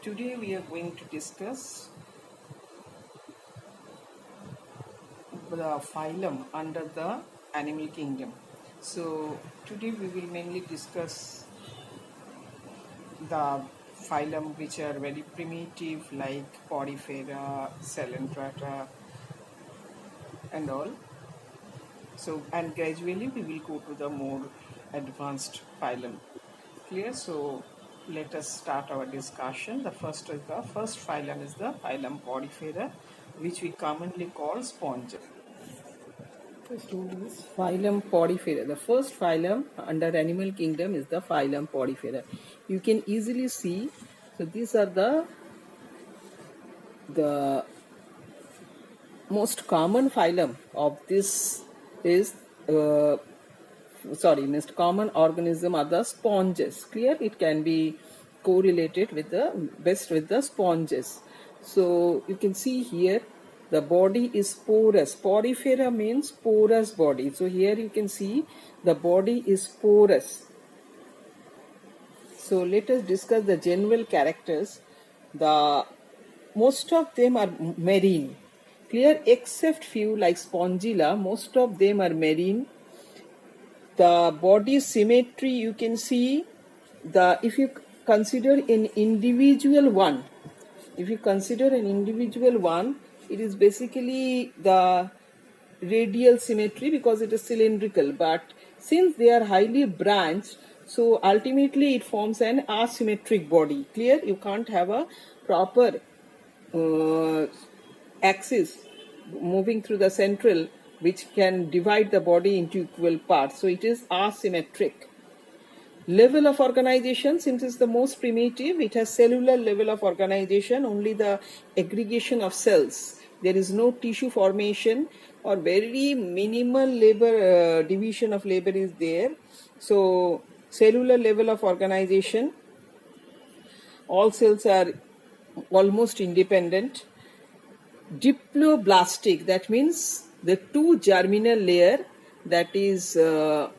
Today we are going to discuss the phylum under the animal kingdom. So today we will mainly discuss the phylum which are very primitive like Porifera, Coelenterata and all. So and gradually we will go to the more advanced phylum. Clear? So let us start our discussion. The first phylum is the phylum Porifera, which we commonly call sponges. First one is phylum Porifera. The first phylum under animal kingdom is the phylum Porifera. You can easily see. So these are the most common phylum of this is most common organism are the sponges. Clear? It can be correlated with the sponges. So you can see here the body is porous. Porifera means porous body. So here you can see the body is porous. So let us discuss the general characters. Most of them are marine. Clear? Except few like Spongilla, most of them are marine. The body symmetry, you can see if you consider an individual one, it is basically the radial symmetry because it is cylindrical, but since they are highly branched, so ultimately it forms an asymmetric body. Clear? You can't have a proper axis moving through the central which can divide the body into equal parts. So it is asymmetric. Level of organization, since it's the most primitive, it has cellular level of organization, only the aggregation of cells. There is no tissue formation or very minimal division of labor is there. So cellular level of organization, all cells are almost independent. Diploblastic, that means the two germinal layer, that is the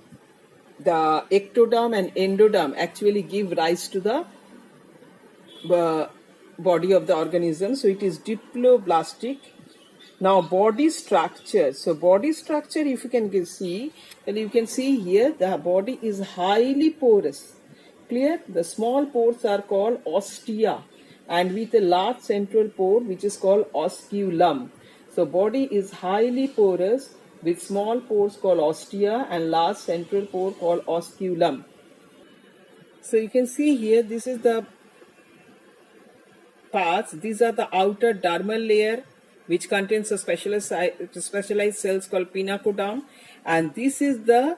ectoderm and endoderm, actually give rise to the body of the organism. So it is diploblastic. Now body structure. So body structure, if you can see, then you can see here the body is highly porous. Clear? The small pores are called ostia, and with a large central pore which is called osculum. So body is highly porous with small pores called ostia and large central pore called osculum. So you can see here, this is the parts. These are the outer dermal layer which contains a specialized cells called pinacoderm, and this is the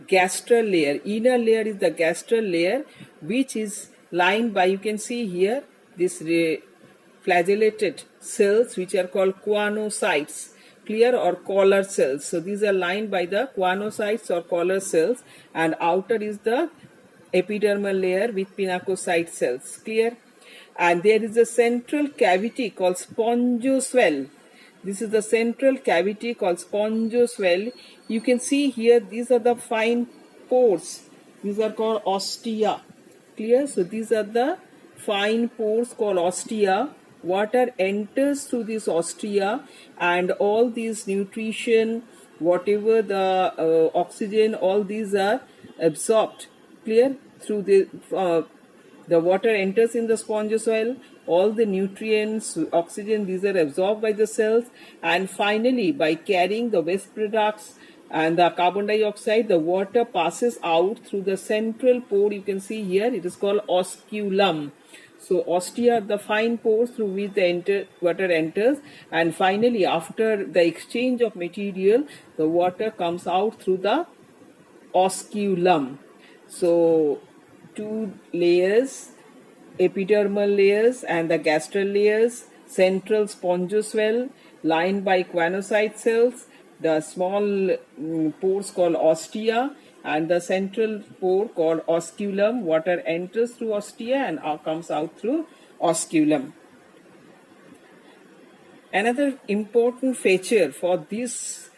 gastral layer. Inner layer is the gastral layer, which is lined by, you can see here, this flagellated cells which are called choanocytes. Clear? Or collar cells. So these are lined by the choanocytes or collar cells, and outer is the epidermal layer with pinacocyte cells. Clear? And there is a central cavity called spongioswell. This is the central cavity called spongioswell. You can see here, these are the fine pores. These are called ostia. Clear? So these are the fine pores called ostia. Water enters through this ostia, and all these nutrition, whatever the oxygen, all these are absorbed. Clear? Through the water enters in the spongioswell, all the nutrients, oxygen, these are absorbed by the cells, and finally by carrying the waste products and the carbon dioxide, the water passes out through the central pore. You can see here, it is called osculum. So ostia are the fine pores through which the water enters, and finally after the exchange of material, the water comes out through the osculum. So two layers, epidermal layers and the gastral layers, central spongioswell lined by choanocyte cells, the small pores called ostia, and the central pore called osculum. Water enters through ostia and comes out through osculum. Another important feature for this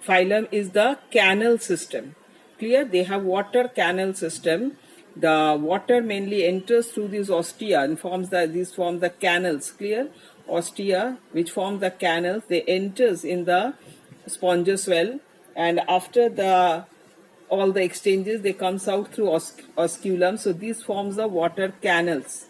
phylum is the canal system. Clear? They have water canal system. The water mainly enters through these ostia and form the canals. Clear? Ostia, which form the canals, they enters in the sponges well, and after all the exchanges, they comes out through osculum. So these forms the water canals.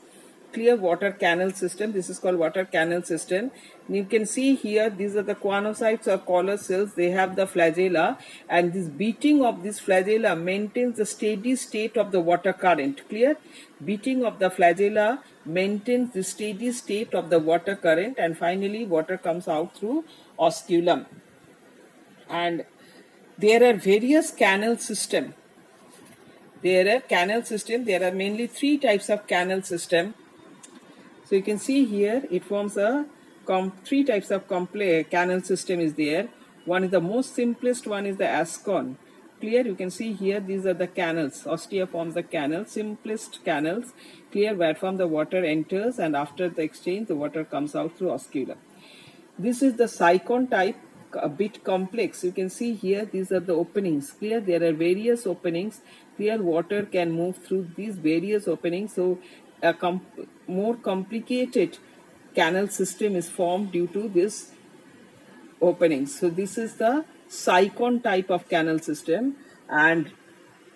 Clear? Water canal system. This is called water canal system. And you can see here, these are the choanocytes or collar cells. They have the flagella, and this beating of this flagella maintains the steady state of the water current. Clear? Beating of the flagella maintains the steady state of the water current, and finally water comes out through osculum. And there are various canal system. There are mainly three types of canal system. So you can see here, it forms three types of canal system is there. One is the most simplest one is the Ascon. Clear? You can see here, these are the canals. Ostia forms the canal, simplest canals. Clear? Where from the water enters, and after the exchange, the water comes out through osculum. This is the Sycon type, a bit complex. You can see here, these are the openings. Clear? There are various openings. Clear? Water can move through these various openings. So a more complicated canal system is formed due to this openings. So this is the Sycon type of canal system, and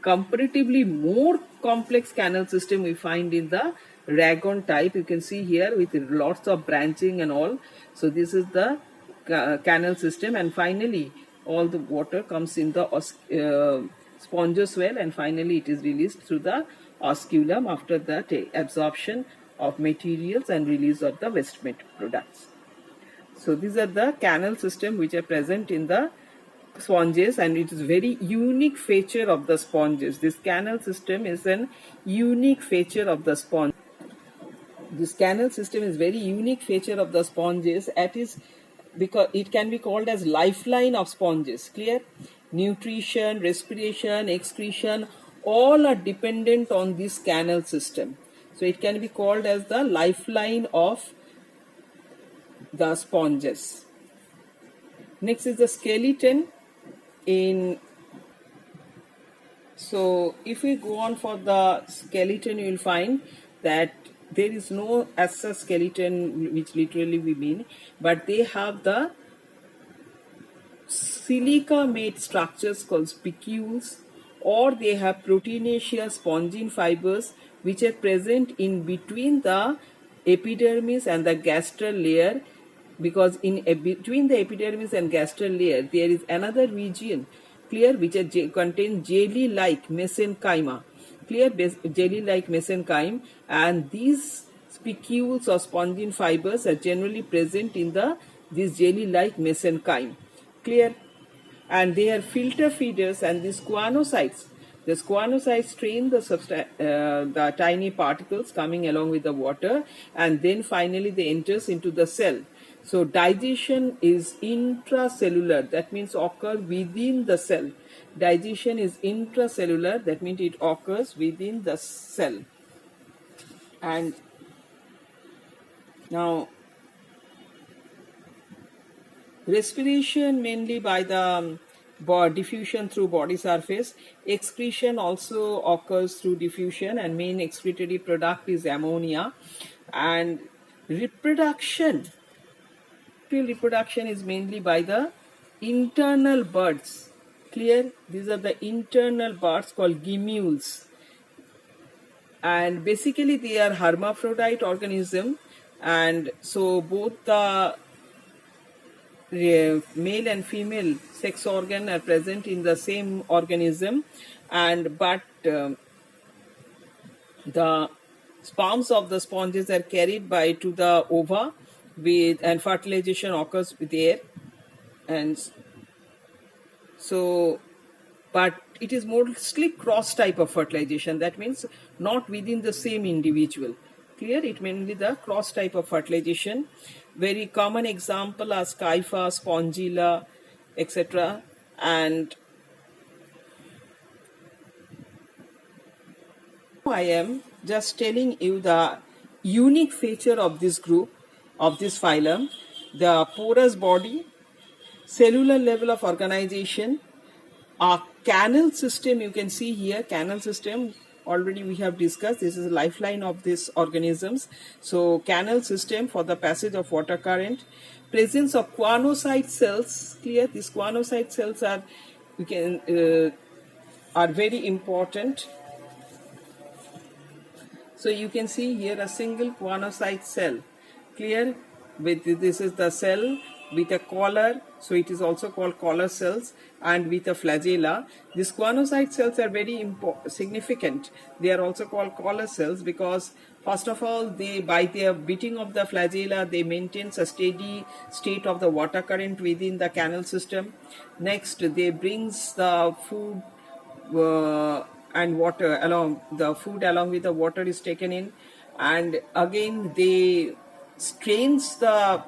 comparatively more complex canal system we find in the Ragon type. You can see here with lots of branching and all. So this is the canal system, and finally all the water comes in the sponges well, and finally it is released through the osculum after the absorption of materials and release of the waste products. So these are the canal system which are present in the sponges, and it is very unique feature of the sponges. This canal system is an unique feature of the sponge. This canal system is very unique feature of the sponges. That is because it can be called as lifeline of sponges. Clear? Nutrition, respiration, excretion, all are dependent on this canal system. So it can be called as the lifeline of the sponges. Next is the skeleton. So if we go on for the skeleton, you will find that there is no as a skeleton which literally we mean, but they have the silica made structures called spicules, or they have proteinaceous spongin fibers which are present in between the epidermis and the gastral layer, because between the epidermis and gastral layer there is another region, clear, which contains jelly-like mesenchyma. Clear? Jelly-like mesenchyme, and these spicules or spongin fibers are generally present in this jelly-like mesenchyme. Clear? And they are filter feeders, and these choanocytes. The choanocytes train the tiny particles coming along with the water, and then finally they enters into the cell. So digestion is intracellular, that means occurs within the cell. Digestion is intracellular, that means it occurs within the cell. And now respiration mainly by the diffusion through body surface. Excretion also occurs through diffusion, and main excretory product is ammonia. And reproduction is mainly by the internal buds. Clear? These are the internal buds called gemmules, and basically they are hermaphrodite organism, and so both the male and female sex organ are present in the same organism, but the sperms of the sponges are carried to the ova, and fertilization occurs there. And so, but it is mostly cross type of fertilization, that means not within the same individual. Clear? It mainly the cross type of fertilization. Very common example are Scypha, Spongilla, etc. And I am just telling you the unique feature of this group, of this phylum: the porous body, cellular level of organization, a canal system. You can see here canal system already we have discussed. This is a lifeline of these organisms. So canal system for the passage of water current. Presence of choanocyte cells. Clear? These choanocyte cells are are very important. So you can see here a single choanocyte cell. Clear? With this is the cell with a collar, so it is also called collar cells, and with a flagella. These choanocyte cells are very significant. They are also called collar cells because first of all, they, by their beating of the flagella, they maintain a steady state of the water current within the canal system. Next, they brings the food and water along, the food along with the water is taken in, and again they strains the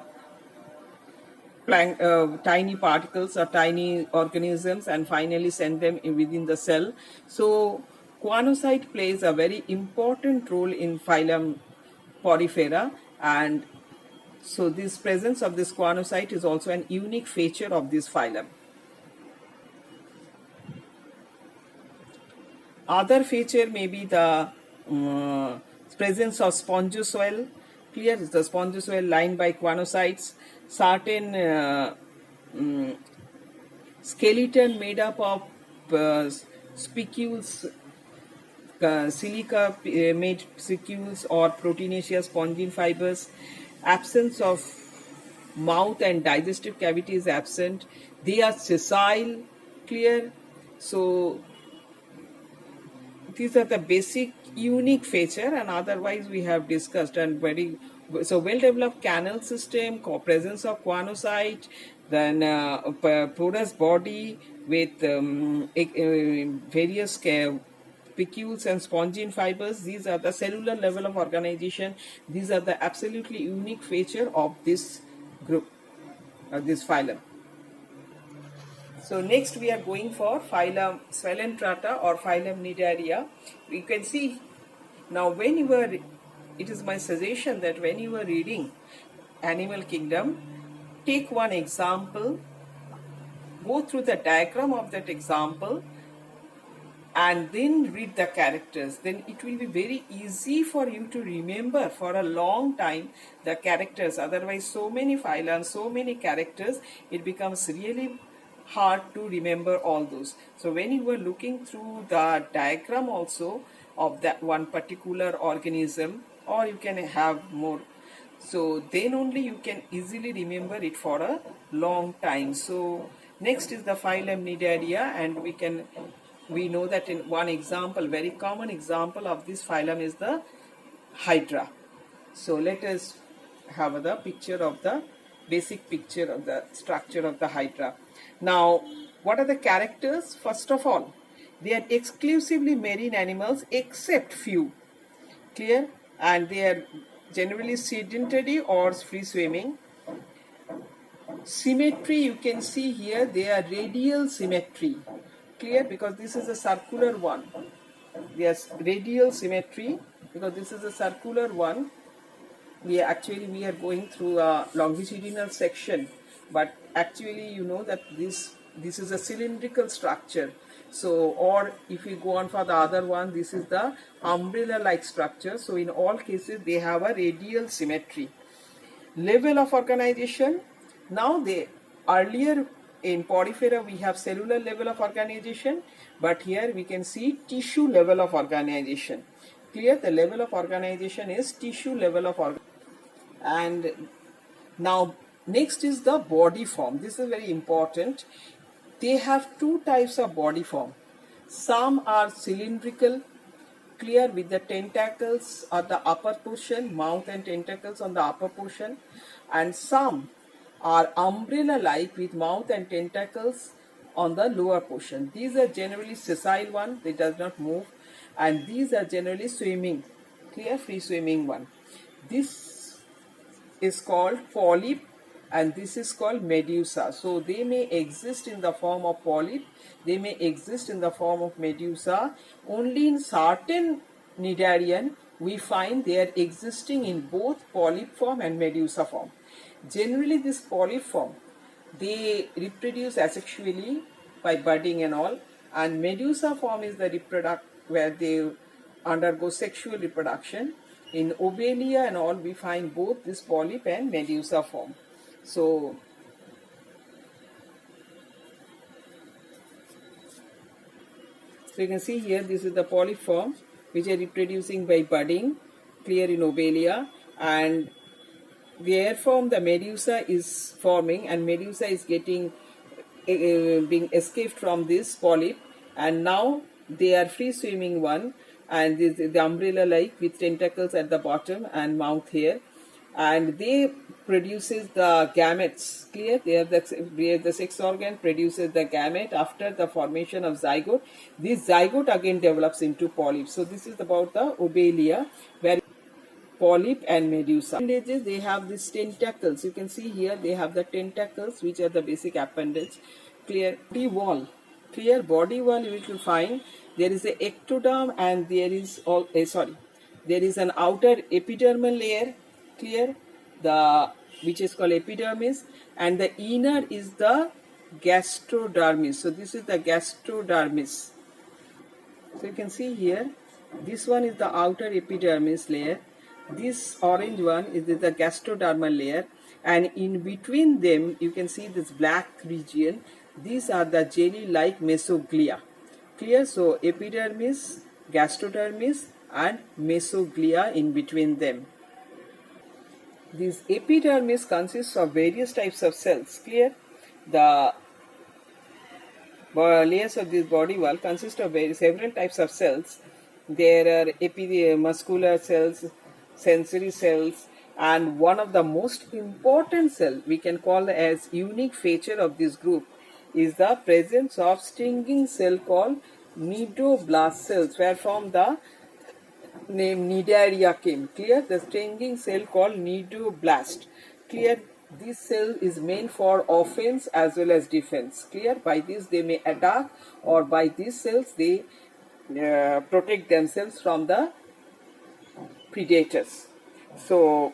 tiny particles or tiny organisms and finally send them within the cell. So choanocyte plays a very important role in phylum Porifera, and so this presence of this choanocyte is also an unique feature of this phylum. Other feature may be the presence of spongosoil. Clear? Is the spongosoil lined by choanocytes. Certain skeleton made up of spicules, silica made spicules or proteinaceous spongin fibers. Absence of mouth and digestive cavity is absent. They are sessile. Clear? So these are the basic unique feature, and otherwise we have discussed, and very so well developed canal system, presence of choanocyte, then porous body with various spicules and spongin fibers. These are the cellular level of organization. These are the absolutely unique feature of this group, this phylum. So next we are going for phylum Coelenterata or phylum Cnidaria. You can see now when you are, it is my suggestion that when you are reading Animal Kingdom, take one example, go through the diagram of that example and then read the characters. Then it will be very easy for you to remember for a long time the characters. Otherwise, so many phylum, so many characters, it becomes really hard to remember all those. So when you were looking through the diagram also of that one particular organism, or you can have more, so then only you can easily remember it for a long time. So next is the phylum Cnidaria, and we know that in one example, very common example of this phylum is the Hydra. So let us have the picture of the basic picture of the structure of the Hydra. Now, what are the characters? First of all, they are exclusively marine animals except few. Clear? And they are generally sedentary or free swimming. Symmetry, you can see here, they are radial symmetry. Clear? Because this is a circular one. Yes, radial symmetry, because this is a circular one. We are going through a longitudinal section, but actually you know that this is a cylindrical structure. So, or if we go on for the other one, this is the umbrella like structure. So in all cases they have a radial symmetry. Level of organization, now they earlier in Porifera we have cellular level of organization, but here we can see tissue level of organization. Clear? The level of organization is tissue level of organization. And now next is the body form. This is very important. They have two types of body form. Some are cylindrical, clear, with the tentacles at the upper portion, mouth and tentacles on the upper portion, and some are umbrella like with mouth and tentacles on the lower portion. These are generally sessile one, they does not move, and these are generally swimming, clear, free swimming one. This is called polyp and this is called medusa. So they may exist in the form of polyp, they may exist in the form of medusa. Only in certain cnidarian we find they are existing in both polyp form and medusa form. Generally this polyp form, they reproduce asexually by budding and all, and medusa form is the reproduct where they undergo sexual reproduction. In Obelia and all, we find both this polyp and medusa form. So you can see here, this is the polyp form which are reproducing by budding, clear, in Obelia, and where form the medusa is forming, and medusa is getting being escaped from this polyp, and now they are free swimming one, and this the umbrella like with tentacles at the bottom and mouth here, and they produces the gametes, clear. They have the sex organ produces the gamete after the formation of zygote. This zygote again develops into polyp. So this is about the Obelia, where polyp and medusa. Appendages, they have these tentacles. You can see here they have the tentacles, which are the basic appendage. Clear body wall. Clear body wall, you will find there is a ectoderm and there is there is an outer epidermal layer. Clear, the which is called epidermis, and the inner is the gastrodermis. So this is the gastrodermis. So you can see here, this one is the outer epidermis layer. This orange one is the gastrodermal layer, and in between them you can see this black region. These are the jelly-like mesoglia. Clear? So epidermis, gastrodermis, and mesoglia in between them. This epidermis consists of various types of cells. Clear? The layers of this body wall consist of several types of cells. There are muscular cells, sensory cells, and one of the most important cell we can call as unique feature of this group is the presence of stinging cell called nidoblast cells, where from the name Cnidaria came. Clear? The stinging cell called nidoblast. Clear? This cell is meant for offense as well as defense. Clear? By this they may attack, or by these cells they protect themselves from the predators. So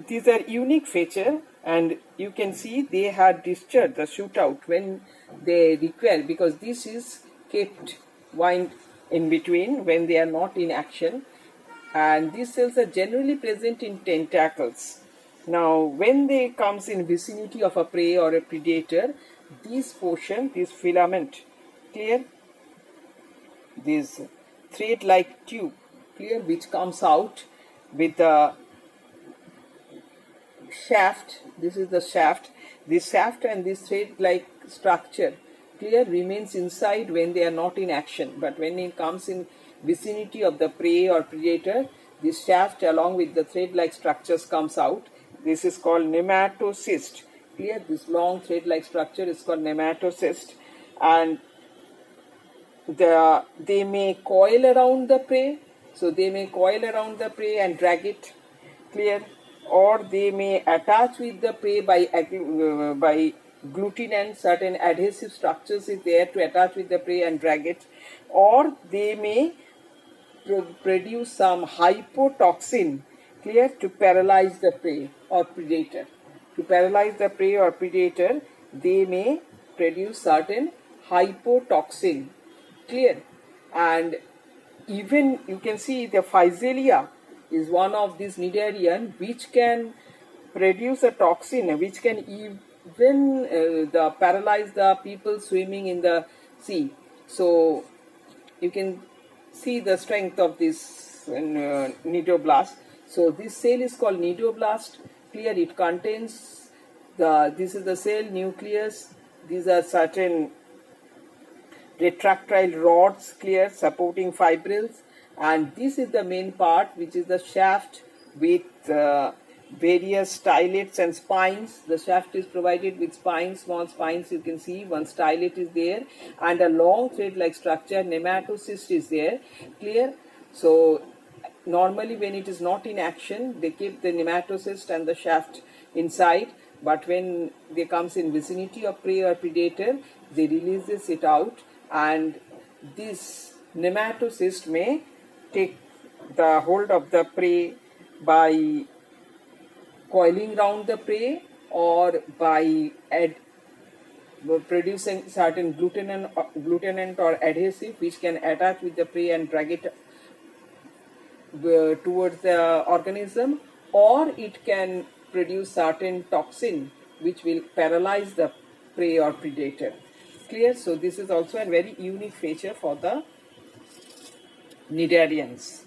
these are unique feature, and you can see they had discharged the shootout when they require, because this is kept wind in between when they are not in action, and these cells are generally present in tentacles. Now when they comes in vicinity of a prey or a predator, this portion, this filament, clear, this thread-like tube, clear, which comes out with a shaft. This is the shaft. This shaft and this thread-like structure, clear, remains inside when they are not in action, but when it comes in vicinity of the prey or predator, this shaft along with the thread-like structures comes out. This is called nematocyst. Clear? This long thread-like structure is called nematocyst, and they may coil around the prey. So they may coil around the prey and drag it. Clear? Or they may attach with the prey by glutenin. Certain adhesive structures is there to attach with the prey and drag it. Or they may produce some hypotoxin, clear, to paralyze the prey or predator. To paralyze the prey or predator, they may produce certain hypotoxin, clear. And even you can see the Physalia is one of these cnidarian which can produce a toxin which can even paralyze the people swimming in the sea. So you can see the strength of this nidoblast. So this cell is called nidoblast. Clear? It contains this is the cell nucleus. These are certain retractile rods, clear, supporting fibrils, and this is the main part, which is the shaft with various stylets and spines. The shaft is provided with spines, small spines. You can see one stylet is there, and a long thread-like structure, nematocyst, is there. Clear? So normally when it is not in action, they keep the nematocyst and the shaft inside, but when they comes in vicinity of prey or predator, they releases it out, and this nematocyst may take the hold of the prey by coiling round the prey or by producing certain glutenant or adhesive which can attach with the prey and drag it towards the organism, or it can produce certain toxin which will paralyze the prey or predator. Clear? So this is also a very unique feature for the cnidarians.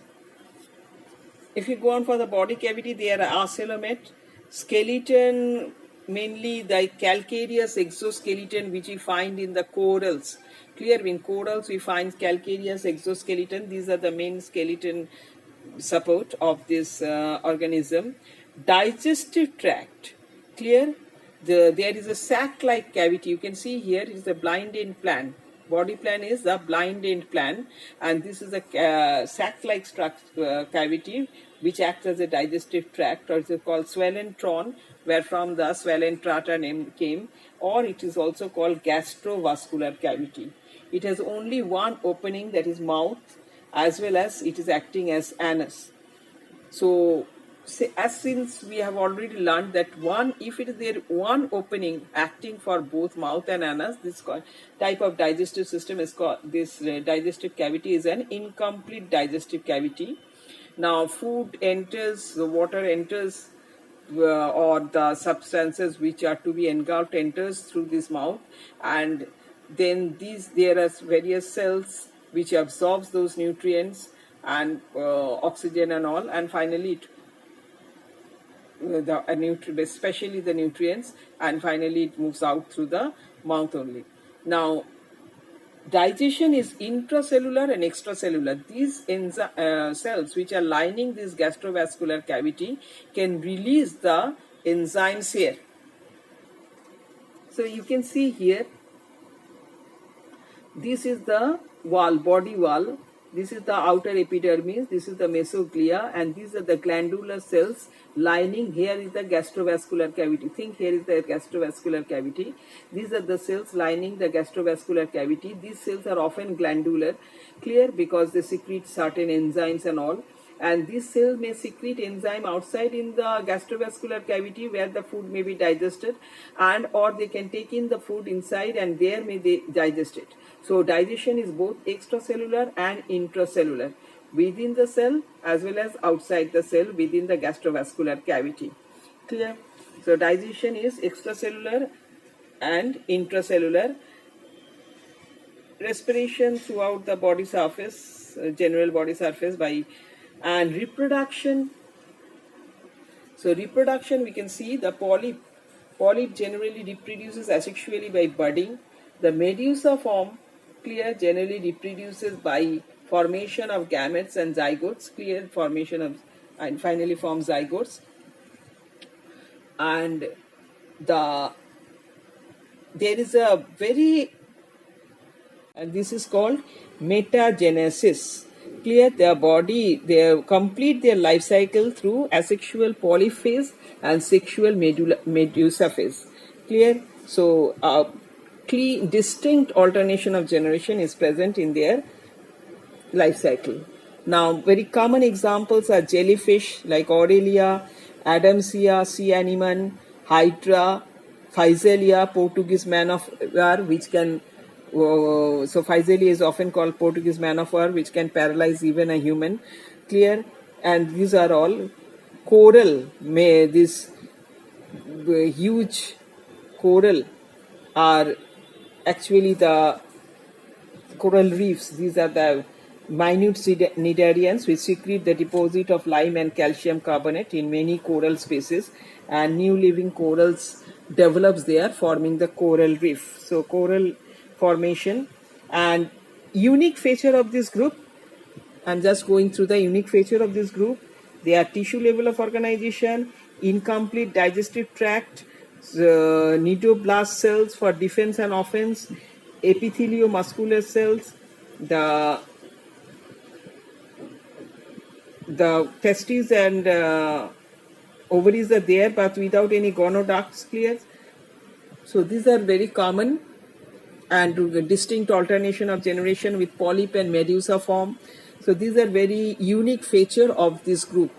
If you go on for the body cavity, there are acoelomate, skeleton, mainly the calcareous exoskeleton which we find in the corals. Clear? In corals we find calcareous exoskeleton. These are the main skeleton support of this organism. Digestive tract. Clear? There is a sac-like cavity. You can see here is the blind end plan. Body plan is the blind end plan, and this is a sac-like cavity which acts as a digestive tract, or it is called swellentron, where from the swellentrata name came, or it is also called gastrovascular cavity. It has only one opening, that is mouth, as well as it is acting as anus. So since we have already learned that if it is there one opening acting for both mouth and anus, this type of digestive system is called, this digestive cavity is an incomplete digestive cavity. Now food enters, the water enters, or the substances which are to be engulfed enters through this mouth, and then there are various cells which absorbs those nutrients and oxygen and all, and finally especially the nutrients, and finally it moves out through the mouth only. Now digestion is intracellular and extracellular. These cells which are lining this gastrovascular cavity can release the enzymes here. So you can see here, this is the wall, body wall. This is the outer epidermis, this is the mesoglia, and these are the glandular cells lining. Here is the gastrovascular cavity. Think here is the gastrovascular cavity. These are the cells lining the gastrovascular cavity. These cells are often glandular, clear, because they secrete certain enzymes and all. And this cell may secrete enzyme outside in the gastrovascular cavity where the food may be digested, and or they can take in the food inside and there may they digest it. So digestion is both extracellular and intracellular, within the cell as well as outside the cell within the gastrovascular cavity. Clear? So digestion is extracellular and intracellular. Respiration throughout the body surface, general body surface and reproduction. So reproduction, we can see the polyp generally reproduces asexually by budding. The medusa form, clear, generally reproduces by formation of gametes and zygotes, clear, formation of, and finally forms zygotes. And there is a and this is called metagenesis. Clear, they complete their life cycle through asexual polyphase and sexual medusa phase. Clear? So distinct alternation of generation is present in their life cycle. Now very common examples are jellyfish like Aurelia, Adamsia, sea anemone, Hydra, Physalia, Portuguese man of war, which can so Physalia is often called Portuguese man of war, which can paralyze even a human. Clear? And these are all coral. This huge coral are actually the coral reefs. These are the minute cnidarians which secrete the deposit of lime and calcium carbonate in many coral species, and new living corals develops there, forming the coral reef. So coral formation. And unique feature of this group, I'm just going through the unique feature of this group. They are tissue level of organization, incomplete digestive tract, nidoblast cells for defense and offense, epitheliomuscular cells, the testes and ovaries are there but without any gonoducts. Clear? So these are very common and distinct alternation of generation with polyp and medusa form. So these are very unique feature of this group.